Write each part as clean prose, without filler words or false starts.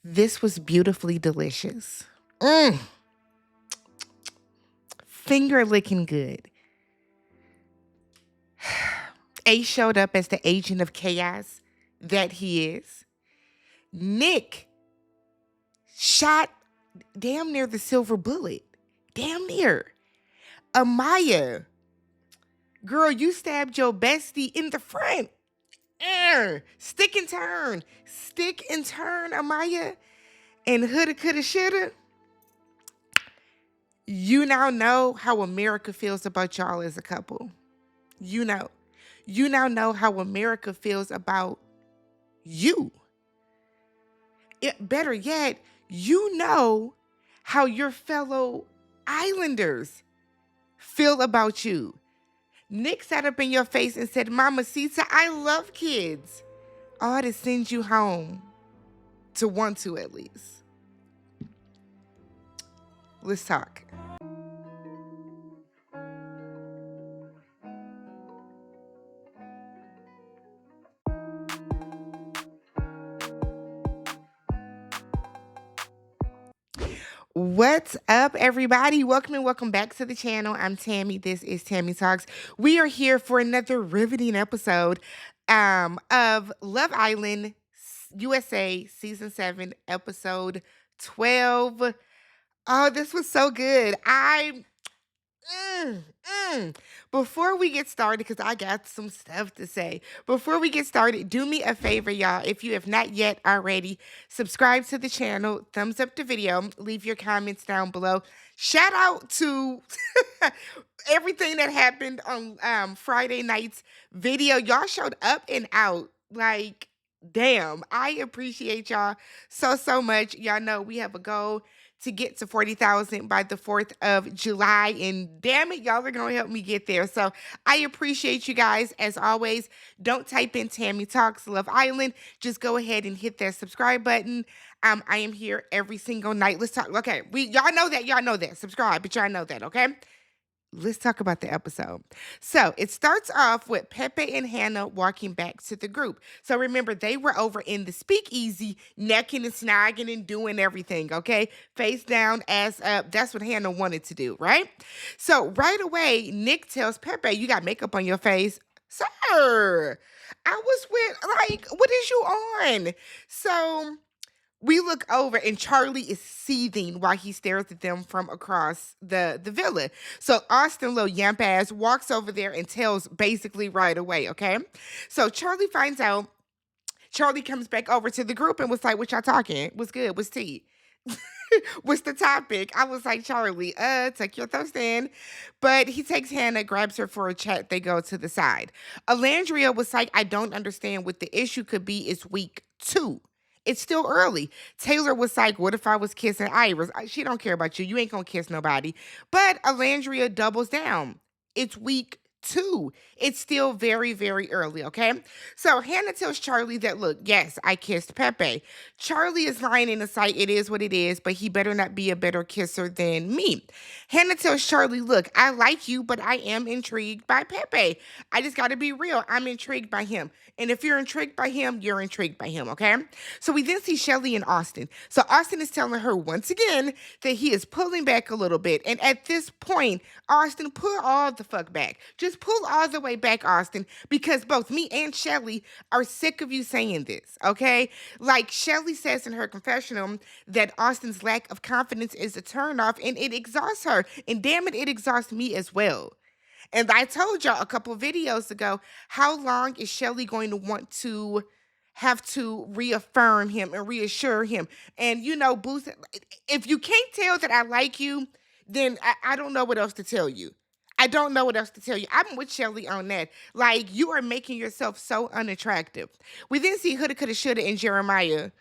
This was beautifully delicious. Mm, finger licking good. A showed up as the agent of chaos that he is. Nick shot damn near the silver bullet. Damn near. Amaya, girl, you stabbed your bestie in the front. Stick and turn. Stick and turn, Amaya. And houlda, coulda, shoulda. You now know how America feels about y'all as a couple. You know. You now know how America feels about you. Better yet, you know how your fellow islanders feel about you. Nick sat up in your face and said, Mamacita, I love kids. Oh, to send you home. To want to, at least. Let's talk. What's up, everybody? Welcome and welcome back to the channel. I'm Tammy. This is Tammy Talks. We are here for another riveting episode of Love Island USA Season 7, Episode 12. Oh, this was so good. Mm, mm. Before we get started, because I got some stuff to say. Before we get started, do me a favor, y'all. If you have not yet already, subscribe to the channel, thumbs up the video, leave your comments down below. Shout out to everything that happened on Friday night's video. Y'all showed up and out. Like, damn, I appreciate y'all so much. Y'all know we have a goal to get to 40,000 by the 4th of July. And damn it, y'all are going to help me get there. So I appreciate you guys. As always, don't type in Tammy Talks Love Island. Just go ahead and hit that subscribe button. I am here every single night. Let's talk. Okay, y'all know that. Y'all know that. Subscribe, but y'all know that, okay? Let's talk about the episode. So it starts off with Pepe and Hannah walking back to the group. So remember, they were over in the speakeasy, necking and snagging and doing everything, okay? Face down, ass up. That's what Hannah wanted to do, right? So right away, Nick tells Pepe, you got makeup on your face. Sir, I was with, what is you on? So we look over and Charlie is seething while he stares at them from across the villa. So Austin, little yamp ass, walks over there and tells basically right away, okay? So Charlie finds out. Charlie comes back over to the group and was like, what y'all talking? What's good? What's tea? What's the topic? I was like, Charlie, take your thirst in. But he takes Hannah, grabs her for a chat. They go to the side. Alandria was like, I don't understand what the issue could be. It's week 2. It's still early. Taylor was like, what if I was kissing Iris? She don't care about you. You ain't gonna kiss nobody. But Alandria doubles down. It's week 2. It's still very, very early, okay? So Hannah tells Charlie that, look, yes, I kissed Pepe. Charlie is lying in the sight. It is what it is, but he better not be a better kisser than me. Hannah tells Charlie, look, I like you, but I am intrigued by Pepe. I just got to be real. I'm intrigued by him. And if you're intrigued by him, you're intrigued by him, okay? So we then see Shelly and Austin. So Austin is telling her once again that he is pulling back a little bit. And at this point, Austin, pull all the fuck back. Just pull all the way back, Austin, because both me and Shelly are sick of you saying this, okay? Like Shelly says in her confessional that Austin's lack of confidence is a turnoff and it exhausts her. And damn it, it exhausts me as well. And I told y'all a couple videos ago, how long is Shelly going to want to have to reaffirm him and reassure him? And, you know, Boost, if you can't tell that I like you, then I don't know what else to tell you. I don't know what else to tell you. I'm with Shelly on that. Like, you are making yourself so unattractive. We then see Houlda, Coulda, Shoulda and Jeremiah.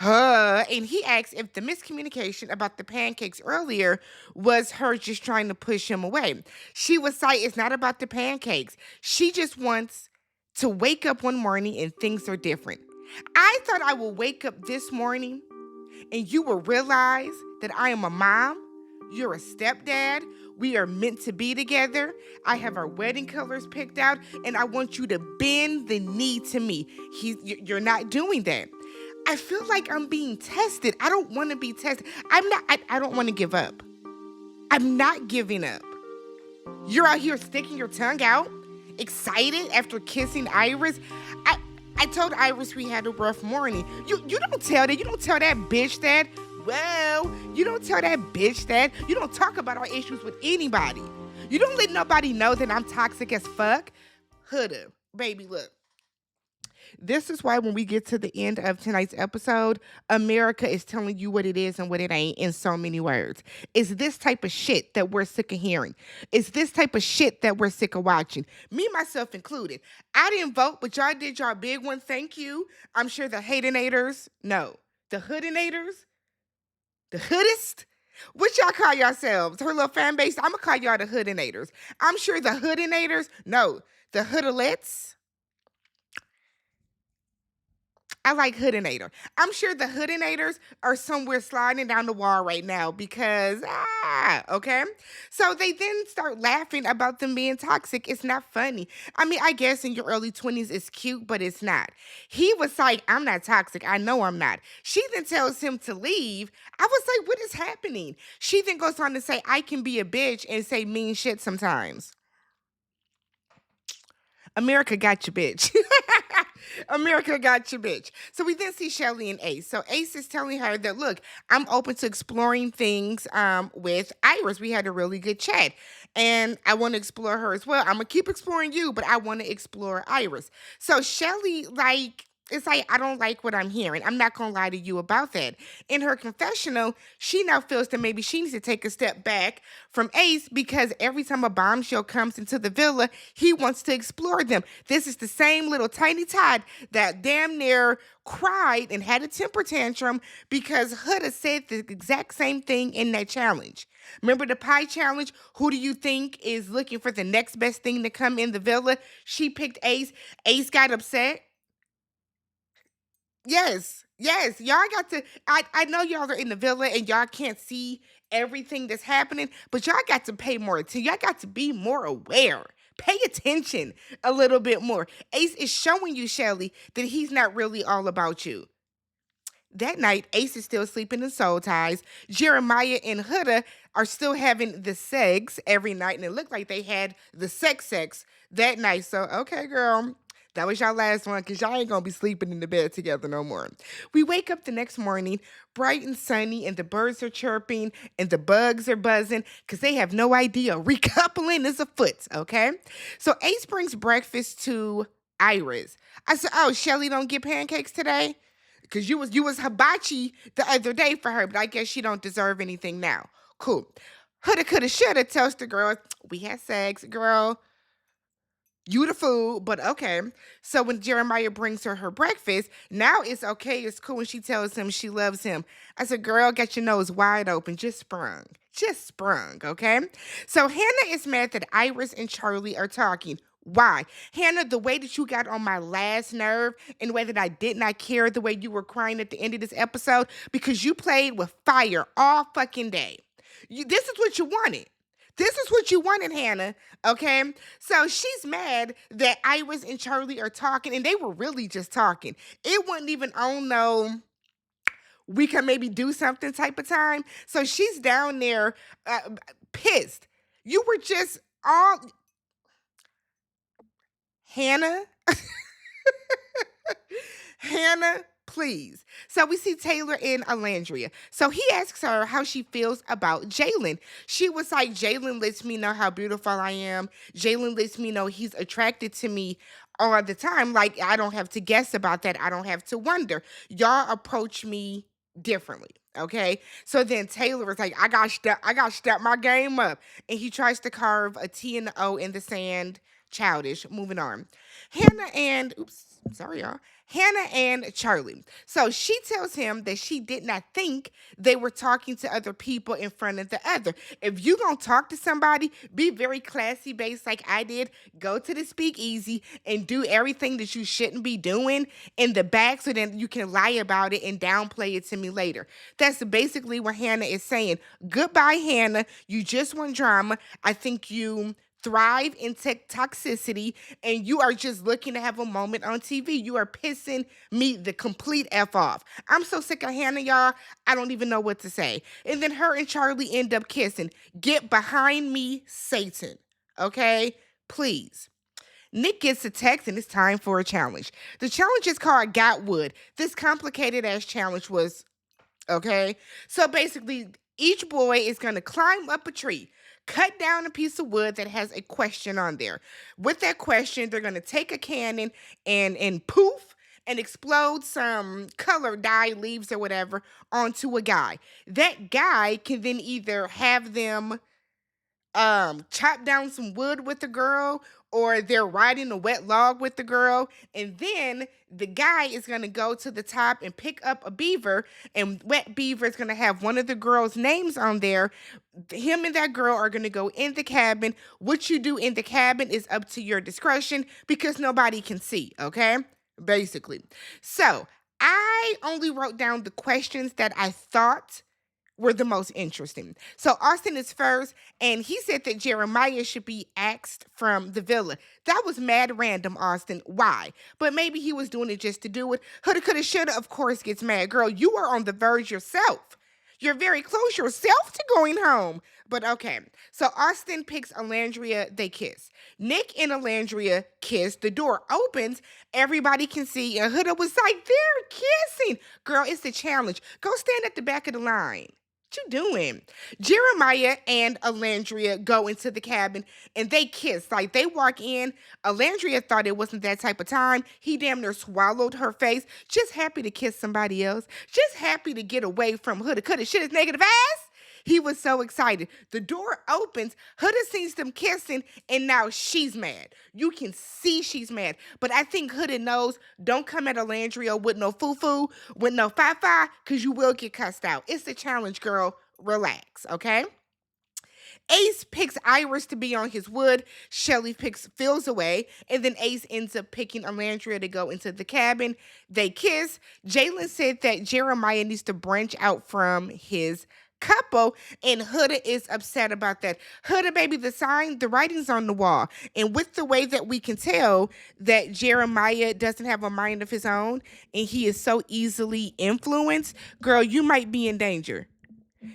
And he asks if the miscommunication about the pancakes earlier was her just trying to push him away. She was like, it's not about the pancakes. She just wants to wake up one morning and things are different. I thought I would wake up this morning and you will realize that I am a mom, you're a stepdad, we are meant to be together, I have our wedding colors picked out, and I want you to bend the knee to me. You're not doing that. I feel like I'm being tested. I don't want to be tested. I'm not, I don't want to give up. I'm not giving up. You're out here sticking your tongue out, excited after kissing Iris. I I told Iris we had a rough morning. You don't tell that. You don't tell that bitch that. Well, you don't tell that bitch that. You don't talk about our issues with anybody. You don't let nobody know that I'm toxic as fuck. Hood've. Baby, look. This is why when we get to the end of tonight's episode, America is telling you what it is and what it ain't in so many words. It's this type of shit that we're sick of hearing. It's this type of shit that we're sick of watching. Me, myself included. I didn't vote, but y'all did y'all big one. Thank you. I'm sure the hatinators, no. The hoodinators, the hoodist. What y'all call yourselves? Her little fan base, I'm going to call y'all the hoodinators. I'm sure the hoodinators, no. The hoodalets. I like Hoodinator. I'm sure the Hoodinators are somewhere sliding down the wall right now because, okay? So they then start laughing about them being toxic. It's not funny. I mean, I guess in your early 20s it's cute, but it's not. He was like, I'm not toxic. I know I'm not. She then tells him to leave. I was like, what is happening? She then goes on to say, I can be a bitch and say mean shit sometimes. America got you, bitch. America got you, bitch. So we then see Shelly and Ace. So Ace is telling her that, look, I'm open to exploring things with Iris. We had a really good chat. And I want to explore her as well. I'm going to keep exploring you, but I want to explore Iris. So Shelly, like, it's like, I don't like what I'm hearing. I'm not going to lie to you about that. In her confessional, she now feels that maybe she needs to take a step back from Ace because every time a bombshell comes into the villa, he wants to explore them. This is the same little tiny Todd that damn near cried and had a temper tantrum because Huda said the exact same thing in that challenge. Remember the pie challenge? Who do you think is looking for the next best thing to come in the villa? She picked Ace. Ace got upset. Yes, yes. Y'all got to. I know y'all are in the villa and y'all can't see everything that's happening, but y'all got to pay more attention. Y'all got to be more aware. Pay attention a little bit more. Ace is showing you, Shelly, that he's not really all about you. That night, Ace is still sleeping in soul ties. Jeremiah and Huda are still having the sex every night, and it looked like they had the sex that night. So, okay, girl. That was y'all last one because y'all ain't gonna be sleeping in the bed together no more. We wake up the next morning, bright and sunny, and the birds are chirping and the bugs are buzzing because they have no idea recoupling is afoot, okay? So Ace brings breakfast to Iris. I said, oh, Shelly don't get pancakes today? Because you was hibachi the other day for her, but I guess she don't deserve anything now. Cool. Coulda, coulda, shoulda tells the girl, we had sex, girl. You the food, but okay. So when Jeremiah brings her breakfast, now it's okay. It's cool when she tells him she loves him. I said, girl, got your nose wide open. Just sprung. Just sprung, okay? So Hannah is mad that Iris and Charlie are talking. Why? Hannah, the way that you got on my last nerve and the way that I did not care the way you were crying at the end of this episode because you played with fire all fucking day. This is what you wanted. This is what you wanted, Hannah. Okay? So she's mad that Iris and Charlie are talking, and they were really just talking. It wasn't even on no we can maybe do something type of time. So she's down there pissed. You were just all Hannah. Hannah, please. So we see Taylor in Alandria. So he asks her how she feels about Jalen. She was like, Jalen lets me know how beautiful I am. Jalen lets me know he's attracted to me all the time. Like, I don't have to guess about that. I don't have to wonder. Y'all approach me differently. Okay. So then Taylor is like, I got to step my game up. And he tries to carve a T and an O in the sand. Childish. Moving on. Hannah and sorry, y'all. Hannah and Charlie. So she tells him that she did not think they were talking to other people in front of the other. If you gonna talk to somebody, be very classy based like I did. Go to the speakeasy and do everything that you shouldn't be doing in the back so then you can lie about it and downplay it to me later. That's basically what Hannah is saying. Goodbye, Hannah. You just want drama. I think you thrive in toxicity, and you are just looking to have a moment on TV. You are pissing me the complete F off. I'm so sick of Hannah, y'all. I don't even know what to say. And then her and Charlie end up kissing. Get behind me, Satan. Okay? Please. Nick gets a text and it's time for a challenge. The challenge is called Got Wood. This complicated ass challenge was okay. So basically, each boy is going to climb up a tree, cut down a piece of wood that has a question on there. With that question, they're going to take a cannon and poof and explode some color dye leaves or whatever onto a guy. That guy can then either have them chop down some wood with the girl, or they're riding a wet log with the girl, and then the guy is going to go to the top and pick up a beaver, and wet beaver is going to have one of the girls' names on there. Him and that girl are going to go in the cabin. What you do in the cabin is up to your discretion because nobody can see, okay? Basically. So I only wrote down the questions that I thought were the most interesting. So Austin is first, and he said that Jeremiah should be axed from the villa. That was mad random, Austin. Why? But maybe he was doing it just to do it. Coulda, coulda, shoulda, of course, gets mad. Girl, you are on the verge yourself. You're very close yourself to going home. But okay. So Austin picks Alandria, they kiss. Nick and Alandria kiss. The door opens. Everybody can see. And Huda was like, they're kissing. Girl, it's the challenge. Go stand at the back of the line. What you doing? Jeremiah and Alandria go into the cabin and they kiss. Like they walk in. Alandria thought it wasn't that type of time. He damn near swallowed her face. Just happy to kiss somebody else. Just happy to get away from Huda. Coulda, shit his negative ass. He was so excited. The door opens. Huda sees them kissing, and now she's mad. You can see she's mad. But I think Huda knows, don't come at Alandria with no foo-foo, with no fi-fi, because you will get cussed out. It's a challenge, girl. Relax, okay? Ace picks Iris to be on his wood. Shelly picks Phil's away. And then Ace ends up picking Alandria to go into the cabin. They kiss. Jalen said that Jeremiah needs to branch out from his couple, and Huda is upset about that. Huda, baby, the writing's on the wall. And with the way that we can tell that Jeremiah doesn't have a mind of his own and he is so easily influenced, girl, you might be in danger.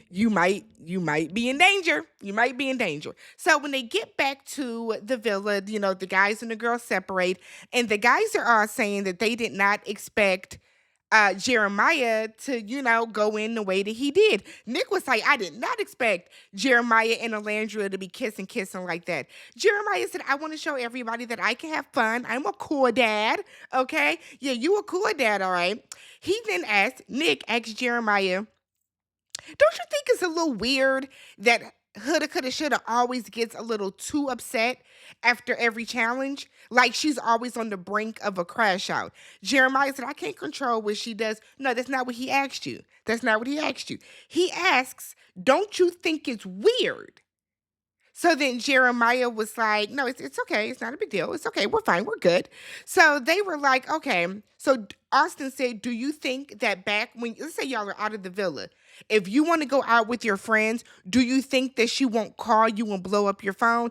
You might be in danger. You might be in danger. So when they get back to the villa, the guys and the girls separate, and the guys are all saying that they did not expect Jeremiah to, go in the way that he did. Nick was like, I did not expect Jeremiah and Alandria to be kissing like that. Jeremiah said, I want to show everybody that I can have fun. I'm a cool dad. Okay. Yeah, you a cool dad. All right. He then Nick asked Jeremiah, don't you think it's a little weird that Huda, coulda, shoulda always gets a little too upset after every challenge? Like she's always on the brink of a crash out. Jeremiah said, I can't control what she does. No, that's not what he asked you. That's not what he asked you. He asks, don't you think it's weird? So then Jeremiah was like, no, it's okay. It's not a big deal. It's okay. We're fine. We're good. So they were like, okay. So Austin said, do you think that back when, let's say y'all are out of the villa, if you want to go out with your friends, do you think that she won't call you and blow up your phone?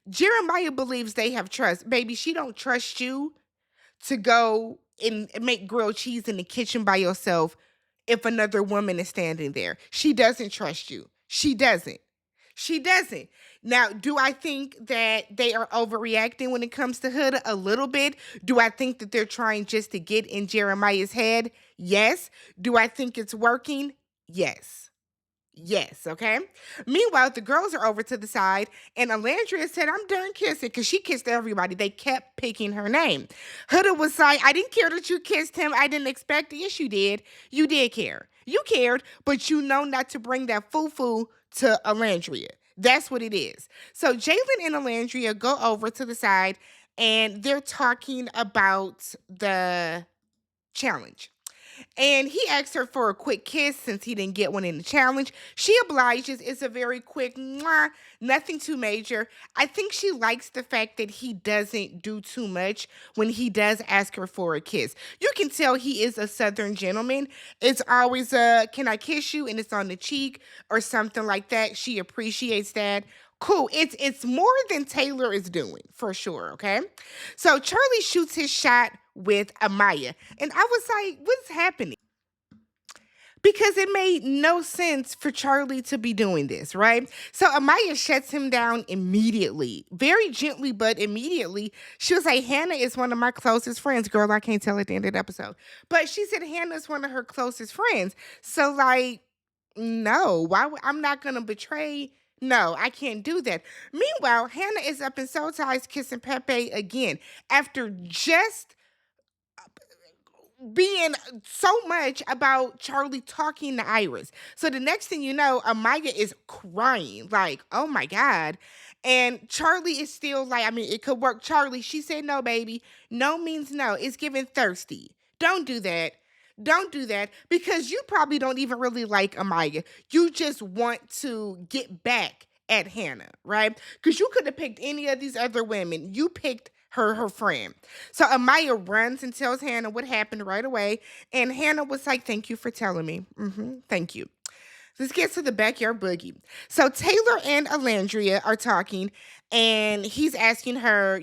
Jeremiah believes they have trust. Baby, she don't trust you to go and make grilled cheese in the kitchen by yourself if another woman is standing there. She doesn't trust you. She doesn't. She doesn't. Now, do I think that they are overreacting when it comes to Huda? A little bit. Do I think that they're trying just to get in Jeremiah's head? Yes. Do I think it's working? Yes. Yes, okay? Meanwhile, the girls are over to the side, and Alandria said, I'm done kissing, because she kissed everybody. They kept picking her name. Huda was like, I didn't care that you kissed him. I didn't expect it. Yes, you did. You did care. You cared, but you know not to bring that foo-foo to Alandria. That's what it is. So Jalen and Alandria go over to the side, and they're talking about the challenge. And he asks her for a quick kiss since he didn't get one in the challenge. She obliges. It's a very quick mwah, nothing too major. I think she likes the fact that he doesn't do too much when he does ask her for a kiss. You can tell he is a Southern gentleman. It's always can I kiss you? And it's on the cheek or something like that. She appreciates that. Cool. It's more than Taylor is doing, for sure, okay? So Charlie shoots his shot with Amaya. And I was like, what's happening? Because it made no sense for Charlie to be doing this, right? So Amaya shuts him down immediately, very gently, but immediately. She was like, Hannah is one of my closest friends. Girl, I can't tell at the end of the episode. But she said Hannah is one of her closest friends. So, like, no, I'm not going to betray. No, I can't do that. Meanwhile, Hannah is up in Soul Ties kissing Pepe again after just being so much about Charlie talking to Iris. So the next thing you know, Amaya is crying, like, oh my God. And Charlie is still like, I mean, it could work. Charlie, she said, no, baby. No means no. It's giving thirsty. Don't do that. Don't do that because you probably don't even really like Amaya. You just want to get back at Hannah, right? Because you could have picked any of these other women. You picked her friend. So Amaya runs and tells Hannah what happened right away. And Hannah was like, thank you for telling me. Thank you. Let's get to the backyard boogie. So Taylor and Alandria are talking, and he's asking her,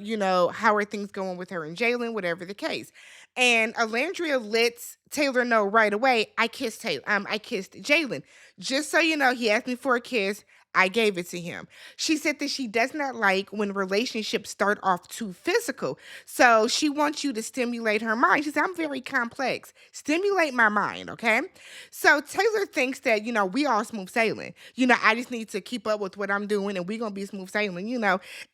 how are things going with her and Jalen, whatever the case. And Alandria lets Taylor know right away, I kissed Jalen. Just so you know, he asked me for a kiss. I gave it to him. She said that she does not like when relationships start off too physical. So she wants you to stimulate her mind. She said, I'm very complex. Stimulate my mind, okay? So Taylor thinks that, we all smooth sailing. I just need to keep up with what I'm doing and we're going to be smooth sailing. It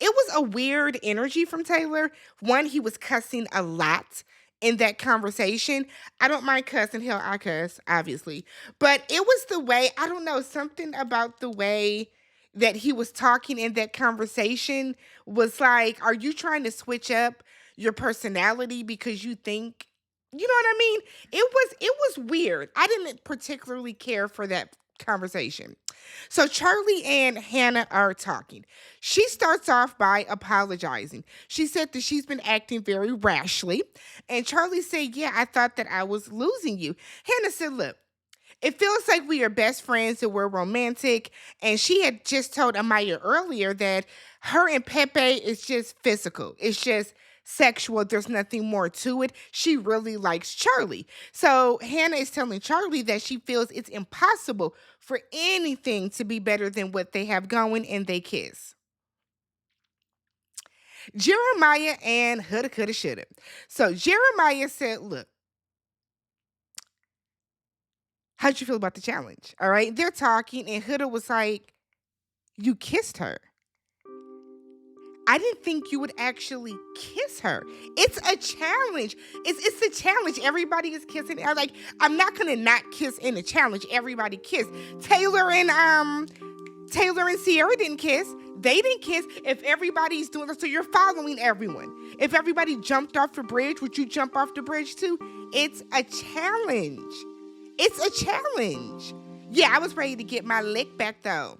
was a weird energy from Taylor. One, he was cussing a lot in that conversation. I don't mind cussing. Hell, I cuss, obviously. But it was the way, I don't know, something about the way that he was talking in that conversation was like, are you trying to switch up your personality because you think, you know what I mean? It was weird. I didn't particularly care for that conversation. So Charlie and Hannah are talking. She starts off by apologizing. She said that she's been acting very rashly. And Charlie said, yeah, I thought that I was losing you. Hannah said, look, it feels like we are best friends and we're romantic. And she had just told Amaya earlier that her and Pepe is just physical. It's just sexual. There's nothing more to it. She really likes Charlie. So Hannah is telling Charlie that she feels it's impossible for anything to be better than what they have going, and they kiss. Jeremiah and Hudda Coulda Shoulda. So Jeremiah said, look, how'd you feel about the challenge? All right. They're talking, and Hudda was like, you kissed her. I didn't think you would actually kiss her. It's a challenge. It's a challenge. Everybody is kissing. I'm not gonna not kiss in a challenge. Everybody kissed. Taylor and Sierra didn't kiss. They didn't kiss. If everybody's doing this, so you're following everyone. If everybody jumped off the bridge, would you jump off the bridge too? It's a challenge. It's a challenge. Yeah, I was ready to get my lick back though.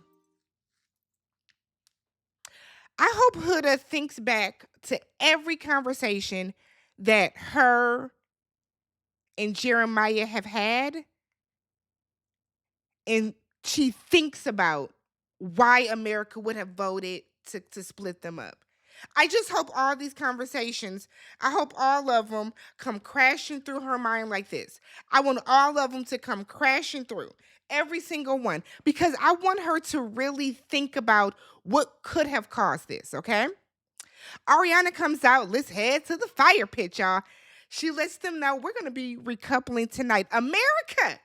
I hope Hudda thinks back to every conversation that her and Jeremiah have had, and she thinks about why America would have voted to split them up. I just hope all these conversations, I hope all of them come crashing through her mind like this. I want all of them to come crashing through. Every single one. Because I want her to really think about what could have caused this, okay? Ariana comes out. Let's head to the fire pit, y'all. She lets them know we're going to be recoupling tonight. America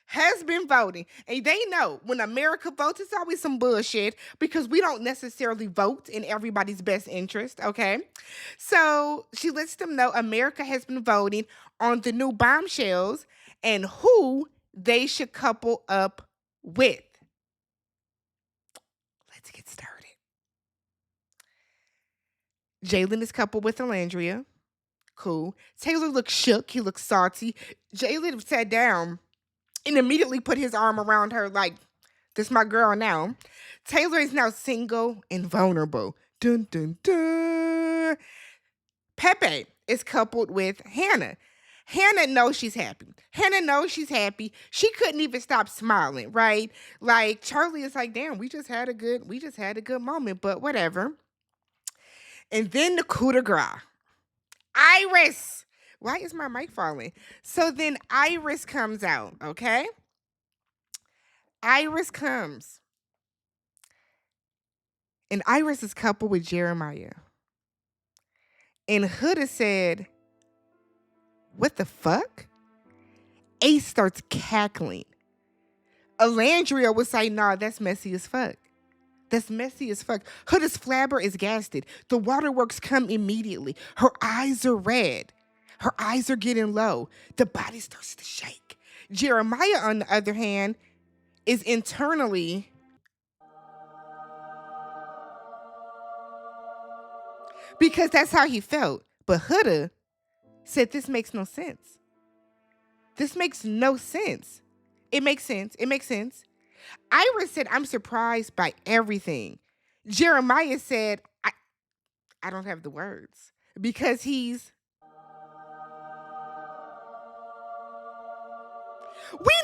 has been voting. And they know when America votes, it's always some bullshit because we don't necessarily vote in everybody's best interest, okay? So she lets them know America has been voting on the new bombshells and who they should couple up with. Let's get started. Jalen is coupled with Alandria. Cool. Taylor looks shook. He looks salty. Jalen sat down and immediately put his arm around her like, this my girl now. Taylor is now single and vulnerable. Dun, dun, dun. Pepe is coupled with Hannah. Hannah knows she's happy. Hannah knows she's happy. She couldn't even stop smiling, right? Like Charlie is like, damn, we just had a good moment, but whatever. And then the coup de grace. Iris. Why is my mic falling? So then Iris comes out, okay? Iris comes. And Iris is coupled with Jeremiah. And Huda said, what the fuck? Ace starts cackling. Alandria was like, nah, that's messy as fuck. That's messy as fuck. Huda's flabber is gasted. The waterworks come immediately. Her eyes are red. Her eyes are getting low. The body starts to shake. Jeremiah, on the other hand, is internally because that's how he felt. But Huda said, this makes no sense. This makes no sense. It makes sense. It makes sense. Iris said, I'm surprised by everything. Jeremiah said, I don't have the words because we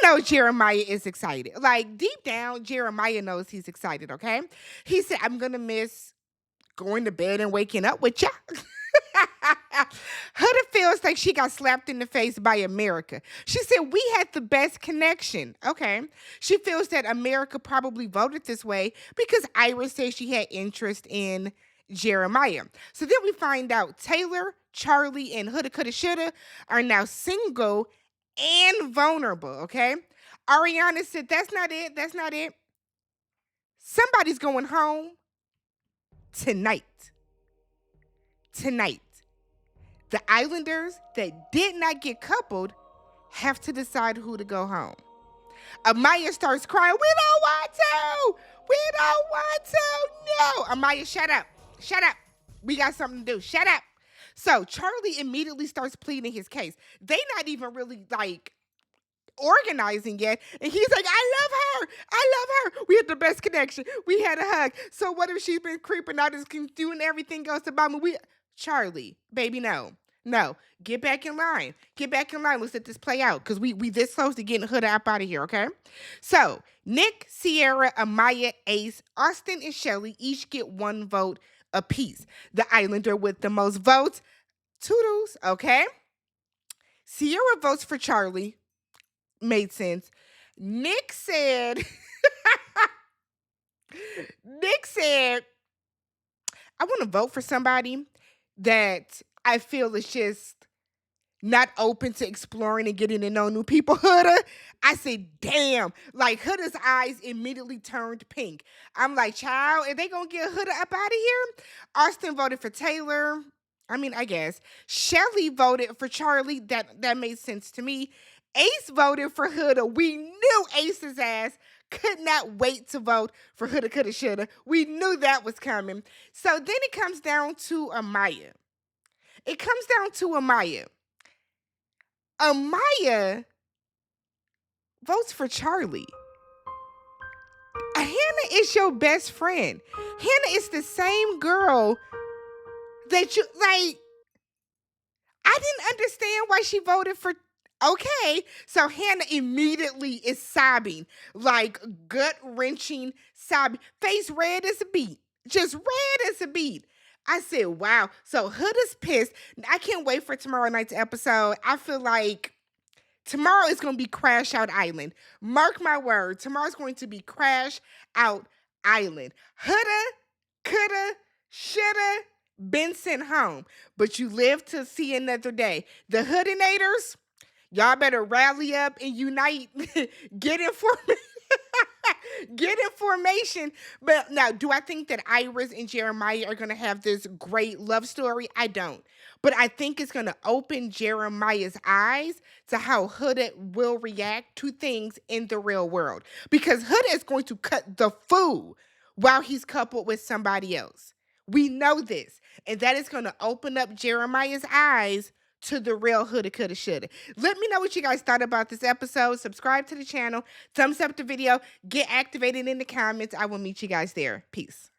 know Jeremiah is excited. Like deep down, Jeremiah knows he's excited, okay? He said, I'm going to miss going to bed and waking up with ya. Huda feels like she got slapped in the face by America. She said, we had the best connection. Okay. She feels that America probably voted this way because Iris says she had interest in Jeremiah. So then we find out Taylor, Charlie, and Huda Coulda Shoulda are now single and vulnerable. Okay. Ariana said, that's not it. That's not it. Somebody's going home tonight. Tonight. The Islanders that did not get coupled have to decide who to go home. Amaya starts crying, we don't want to! We don't want to! No! Amaya, shut up. Shut up. We got something to do. Shut up. So Charlie immediately starts pleading his case. They not even really like organizing yet. And he's like, I love her. I love her. We had the best connection. We had a hug. So what if she's been creeping out and doing everything else about me? Charlie, baby, no. No, get back in line. Get back in line. Let's let this play out because we this close to getting Huda up out of here, okay? So, Nick, Sierra, Amaya, Ace, Austin, and Shelly each get 1 vote apiece. The Islander with the most votes, Toodles, okay? Sierra votes for Charlie. Made sense. Nick said, I want to vote for somebody that I feel is just not open to exploring and getting to know new people. Huda, I said, damn. Like, Huda's eyes immediately turned pink. I'm like, child, are they going to get Huda up out of here? Austin voted for Taylor. I mean, I guess. Shelly voted for Charlie. That made sense to me. Ace voted for Huda. We knew Ace's ass could not wait to vote for Huda Coulda Shoulda. We knew that was coming. So then it comes down to Amaya. Amaya votes for Charlie. Hannah is your best friend. Hannah is the same girl that you, like, I didn't understand why she voted for. Okay, so Hannah immediately is sobbing, like gut-wrenching sobbing. Face red as a beet. Just red as a beet. I said, wow. So Huda's pissed. I can't wait for tomorrow night's episode. I feel like tomorrow is going to be Crash Out Island. Mark my word. Tomorrow's going to be Crash Out Island. Huda, coulda, shoulda been sent home, but you live to see another day. The Hoodinators, y'all better rally up and unite. Get in formation. But now, do I think that Iris and Jeremiah are going to have this great love story? I don't. But I think it's going to open Jeremiah's eyes to how Huda will react to things in the real world. Because Huda is going to cut the fool while he's coupled with somebody else. We know this. And that is going to open up Jeremiah's eyes to the real Huda Coulda Shoulda. Let me know what you guys thought about this episode. Subscribe to the channel. Thumbs up the video. Get activated in the comments. I will meet you guys there. Peace.